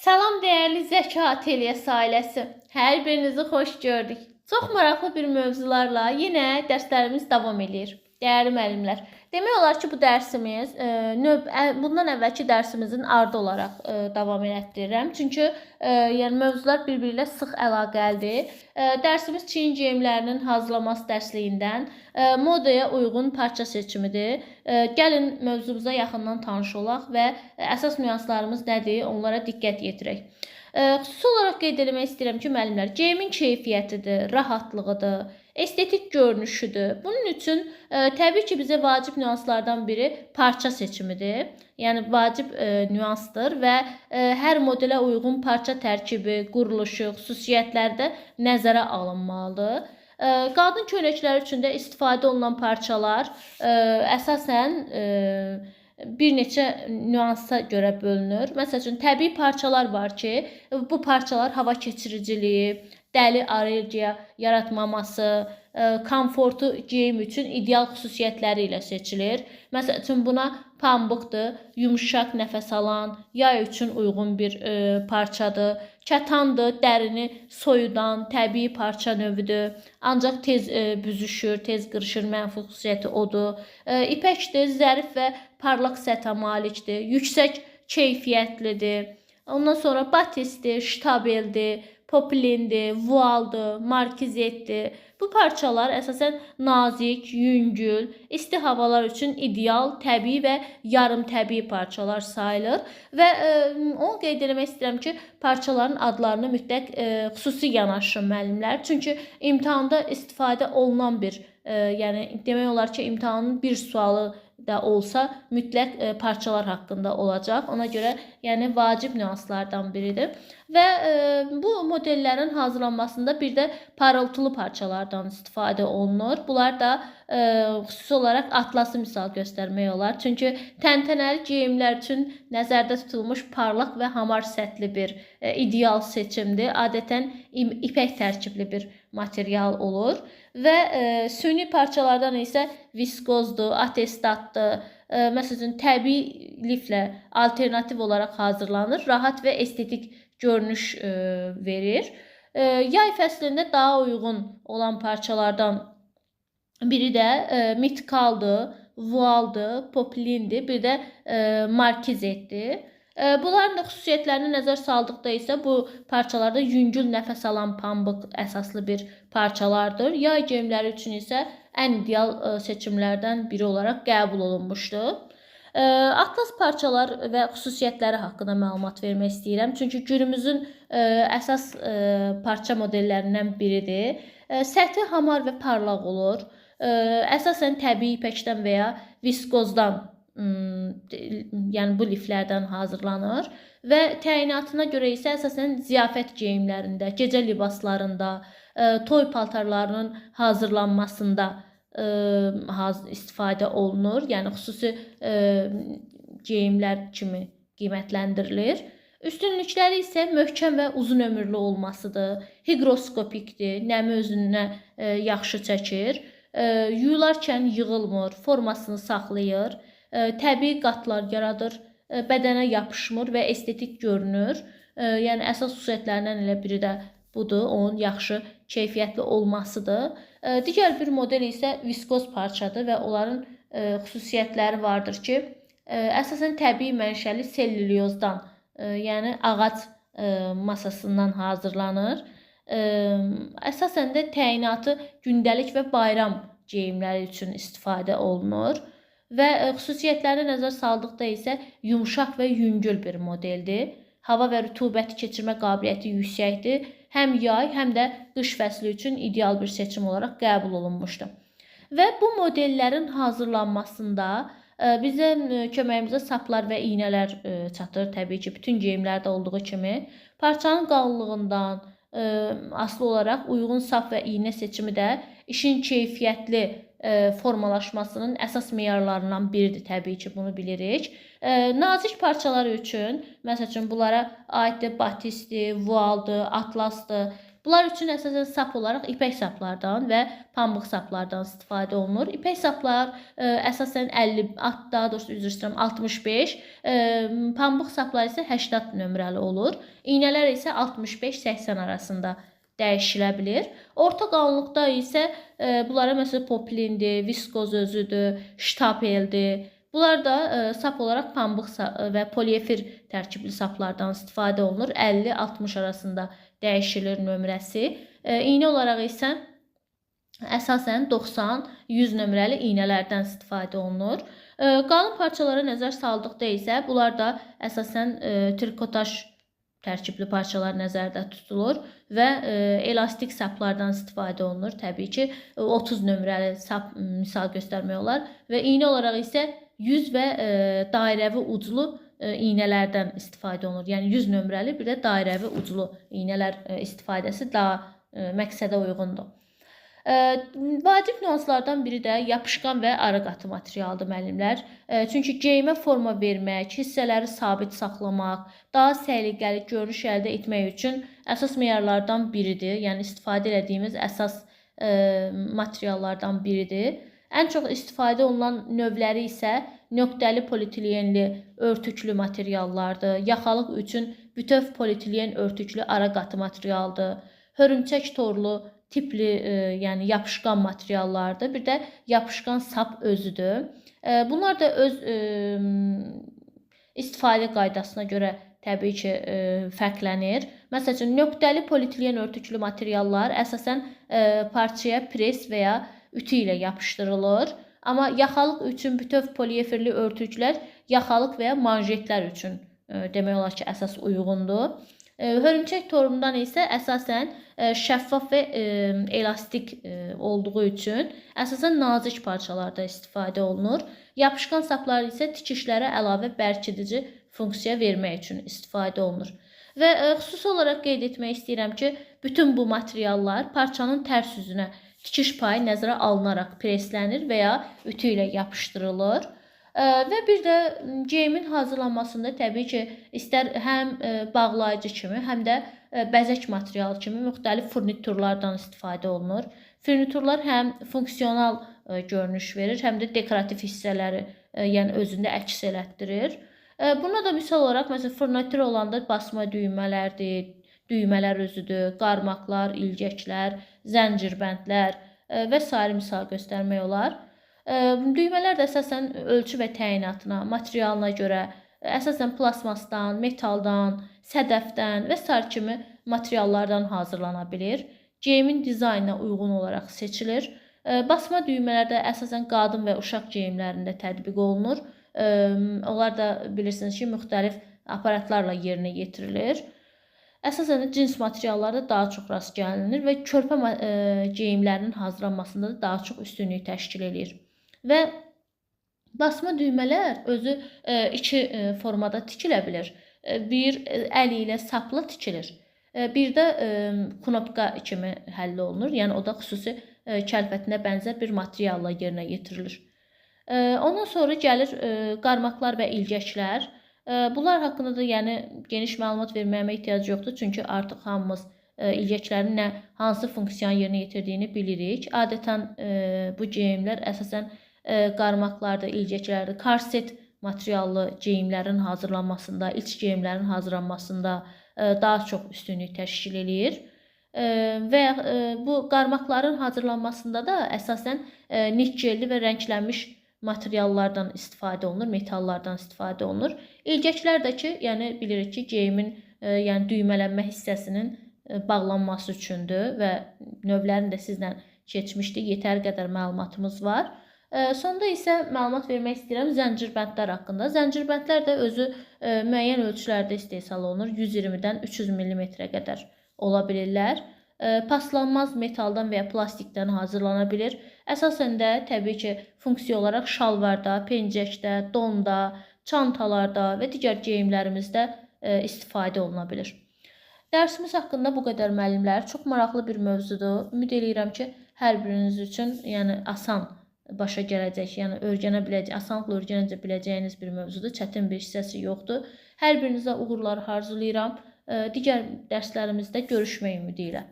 Salam dəyərli Zəka Ateliyyəsi ailəsi. Hər birinizi xoş gördük. Çox maraqlı bir mövzularla yenə dərslərimiz davam edir. Dəyərli müəllimlər, demək olar ki, bu dərsimiz bundan əvvəlki dərsimizin ardı olaraq davam etdirirəm. Çünki yəni mövzular bir-biri ilə sıx əlaqəlidir. Dərsimiz çiyin geyimlərinin hazırlanması dərsliyindən modaya uyğun parça seçimidir. Gəlin mövzumuza yaxından tanış olaq və əsas nüanslarımız nədir, onlara diqqət yetirək. Xüsusi olaraq qeyd etmək istəyirəm ki, müəllimlər, geyimin keyfiyyətidir, rahatlığıdır, estetik görünüşüdür. Bunun üçün təbii ki, bizə vacib nüanslardan biri parça seçimidir. Yəni vacib nüansdır və hər modelə uyğun parça tərkibi, quruluşu, xüsusiyyətləri də nəzərə alınmalıdır. Qadın köynəkləri üçün də istifadə olunan parçalar əsasən bir neçə nüansa görə bölünür. Məsəl üçün, təbii parçalar var ki, bu parçalar hava keçiriciliyi, dəli allergiya yaratmaması, komfortu geyim üçün ideal xüsusiyyətləri ilə seçilir. Məsəl üçün, buna pambıqdır, yumuşaq nəfəs alan, yay üçün uyğun bir parçadır. Kətandır, dərini soyudan, təbii parça növüdür. Ancaq tez büzüşür, tez qırışır, mənfi xüsusiyyəti odur. İpəkdir, zərif və parlaq səthə malikdir, yüksək keyfiyyətlidir. Ondan sonra batisdir, ştabeldir, poplindir, vualdır, markizetdir. Bu parçalar əsasən nazik, yüngül, isti havalar üçün ideal, təbii və yarım təbii parçalar sayılır. Və onu qeyd etmək istəyirəm ki, parçaların adlarını mütləq xüsusi yanaşın müəllimlər. Çünki imtahanda istifadə olunan bir, yəni demək olar ki, imtahanın bir sualı da olsa mütləq parçalar haqqında olacaq. Ona görə yəni vacib nüanslardan biridir. Və bu modellərin hazırlanmasında bir də parıltılı parçalardan istifadə olunur. Bunlar da xüsusi olaraq atlası misal göstərmək olar. Çünki təntənəli geyimlər üçün nəzərdə tutulmuş parlaq və hamar səthli bir ideal seçimdir. Adətən ipək tərkibli bir material olur. Və süni parçalardan isə viskozdur, atestatdır. Məsələn, təbii liflə alternativ olaraq hazırlanır. Rahat və estetik görünüş verir. Yay fəslində daha uyğun olan parçalardan biri də mitkaldır, vualdır, poplindir, bir də markizetdir. Bunların da xüsusiyyətlərini nəzər saldıqda isə bu parçalarda yüngül nəfəs alan pambıq əsaslı bir parçalardır. Yay geyimləri üçün isə ən ideal seçimlərdən biri olaraq qəbul olunmuşdur. Atlas parçalar və xüsusiyyətləri haqqında məlumat vermək istəyirəm. Çünki günümüzün əsas parça modellərindən biridir. Səthi hamar və parlaq olur. Əsasən təbii ipəkdən və ya viskozdan, yəni bu liflərdən hazırlanır və təyinatına görə isə əsasən ziyafət geyimlərində, gecə libaslarında, toy paltarlarının hazırlanmasında istifadə olunur. Yəni xüsusi geyimlər kimi qiymətləndirilir. Üstünlükləri isə möhkəm və uzun ömürlü olmasıdır, higroskopikdir, nəmi özünə yaxşı çəkir, yuyularkən yığılmır, formasını saxlayır, təbii qatlar yaradır, bədənə yapışmır və estetik görünür. Yəni əsas xüsusiyyətlərindən elə biri də budur, onun yaxşı keyfiyyətli olmasıdır. Digər bir model isə viskoz parçadır və onların xüsusiyyətləri vardır ki, əsasən təbii mənşəli sellyozdan, yəni ağac masasından hazırlanır. Əsasən də təyinatı gündəlik və bayram geyimləri üçün istifadə olunur. Və xüsusiyyətlərinə nəzər saldıqda isə yumşaq və yüngül bir modeldir. Hava və rütubəti keçirmə qabiliyyəti yüksəkdir. Həm yay, həm də qış fəsli üçün ideal bir seçim olaraq qəbul olunmuşdur. Və bu modellərin hazırlanmasında bizə köməyimizə saplar və iynələr çatır. Təbii ki, bütün geyimlərdə olduğu kimi. Parçanın qalınlığından asılı olaraq uyğun sap və iynə seçimi də işin keyfiyyətli formalaşmasının əsas meyarlarından biridir, təbii ki, bunu bilirik. Nazik parçalar üçün, məsəl üçün, bunlara aiddir batisdir, vualdır, atlasdır. Bunlar üçün əsasən sap olaraq ipək saplardan və pambıq saplardan istifadə olunur. İpək saplar əsasən 50, daha doğrusu üzr istəyirəm 65, pambıq saplar isə 80 nömrəli olur. İynələr isə 65-80 arasında dəyişilə bilir. Orta qalınlıqda isə bunlara məsələn poplindir, viskoz özüdür, ştapeldir. Bunlar da sap olaraq pambıq və poliefir tərkibli saplardan istifadə olunur. 50-60 arasında dəyişilir nömrəsi. İynə olaraq isə əsasən 90-100 nömrəli iynələrdən istifadə olunur. Qalın parçalara nəzər saldıqda isə bunlar da əsasən trikotaj tərkibli parçalar nəzərdə tutulur və elastik saplardan istifadə olunur. Təbii ki, 30 nömrəli sap misal göstərmək olar və iynə olaraq isə 100 və dairəvi uclu iynələrdən istifadə olunur. Yəni 100 nömrəli bir də dairəvi uclu iynələr istifadəsi daha məqsədə uyğundur. Vacib nüanslardan biri də yapışqan və arı qatı materialdır müəllimlər. Çünki geyimə forma vermək, hissələri sabit saxlamaq, daha səliqəli görünüş əldə etmək üçün əsas meyarlardan biridir. Yəni istifadə etdiyimiz əsas materiallardan biridir. Ən çox istifadə olunan növləri isə nöqtəli polietilenli örtüklü materiallardır. Yaxalıq üçün bütöv polietilen örtüklü ara qatı materialdır. Hörümçək torlu tipli, yəni yapışqan materiallardır. Bir də yapışqan sap özüdür. Bunlar da öz istifadə qaydasına görə təbii ki, fərqlənir. Məsəl üçün, nöqtəli polietilen örtüklü materiallar əsasən parçaya pres və ya ütü ilə yapışdırılır. Amma yaxalıq üçün bütöv poliefirli örtüklər yaxalıq və ya manjetlər üçün demək olar ki, əsas uyğundur. Hörümçək torundan isə əsasən şəffaf və elastik olduğu üçün əsasən nazik parçalarda istifadə olunur. Yapışqan saplar isə tikişlərə əlavə bərkidici funksiya vermək üçün istifadə olunur. Və xüsusi olaraq qeyd etmək istəyirəm ki, bütün bu materiallar parçanın tərs üzünə tikiş payı nəzərə alınaraq preslənir və ya ütü ilə yapışdırılır. Və bir də geyimin hazırlanmasında təbii ki, istər həm bağlayıcı kimi, həm də bəzək materialı kimi müxtəlif furniturlardan istifadə olunur. Furniturlar həm funksional görünüş verir, həm də dekorativ hissələri yəni özündə əks elətdirir. Buna da misal olaraq, məsələn, furnitur olanda basma düymələrdir, düymələr özüdür, qarmaqlar, ilgəklər, zəncirbəndlər və s. misal göstərmək olar. Düymələr də əsasən ölçü və təyinatına, materialına görə əsasən plasmasdan, metaldan, sədəfdən və s. kimi materiallardan hazırlana bilir. Geyimin dizaynına uyğun olaraq seçilir. Basma düymələr də əsasən qadın və uşaq geyimlərində tətbiq olunur. Onlar da bilirsiniz ki, müxtəlif aparatlarla yerinə yetirilir. Əsasən cins materiallarda daha çox rast gəlinir və körpə geyimlərinin hazırlanmasında da daha çox üstünlük təşkil edir. Və basma düymələr özü iki formada tikilə bilir. Bir, əl ilə sapla tikilir. Bir də knopka kimi həll olunur. Yəni o da xüsusi kəlfətinə bənzər bir materialla yerinə yetirilir. Ondan sonra gəlir qarmaqlar və ilgəklər. Bunlar haqqında da yəni geniş məlumat verməyimə ehtiyac yoxdur. Çünki artıq hamımız ilgəklərin hansı funksiyanı yerinə yetirdiyini bilirik. Adətən bu geyimlər əsasən qarmaqlarda, ilgəklərdə, korset materiallı geyimlərin hazırlanmasında, iç geyimlərin hazırlanmasında daha çox üstünlük təşkil edir. Və bu qarmaqların hazırlanmasında da əsasən nikkelli və rənglənmiş materiallardan istifadə olunur, metallardan istifadə olunur. İlgəklər də ki, yəni bilirik ki, geyimin yəni düymələnmə hissəsinin bağlanması üçündür və növlərini də sizlə keçmişdik. Yetər qədər məlumatımız var. Sonda isə məlumat vermək istəyirəm zəncirbəndlər haqqında. Zəncirbəndlər də özü müəyyən ölçülərdə istehsal olunur. 120-dən 300 mm-ə qədər ola bilirlər. Paslanmaz metaldan və ya plastikdən hazırlana bilir. Əsasən də təbii ki, funksiya olaraq şalvarda, pencəkdə, donda, çantalarda və digər geyimlərimizdə istifadə oluna bilir. Dərsimiz haqqında bu qədər müəllimlər. Çox maraqlı bir mövzudur. Ümid edirəm ki, hər biriniz üçün yəni asan başa gələcək, yəni asanlıqla öyrənəcə biləcəyiniz bir mövzudur. Çətin bir hissəsi yoxdur. Hər birinizə uğurlar arzulayıram. Digər dərslərimizdə görüşmək ümidi ilə.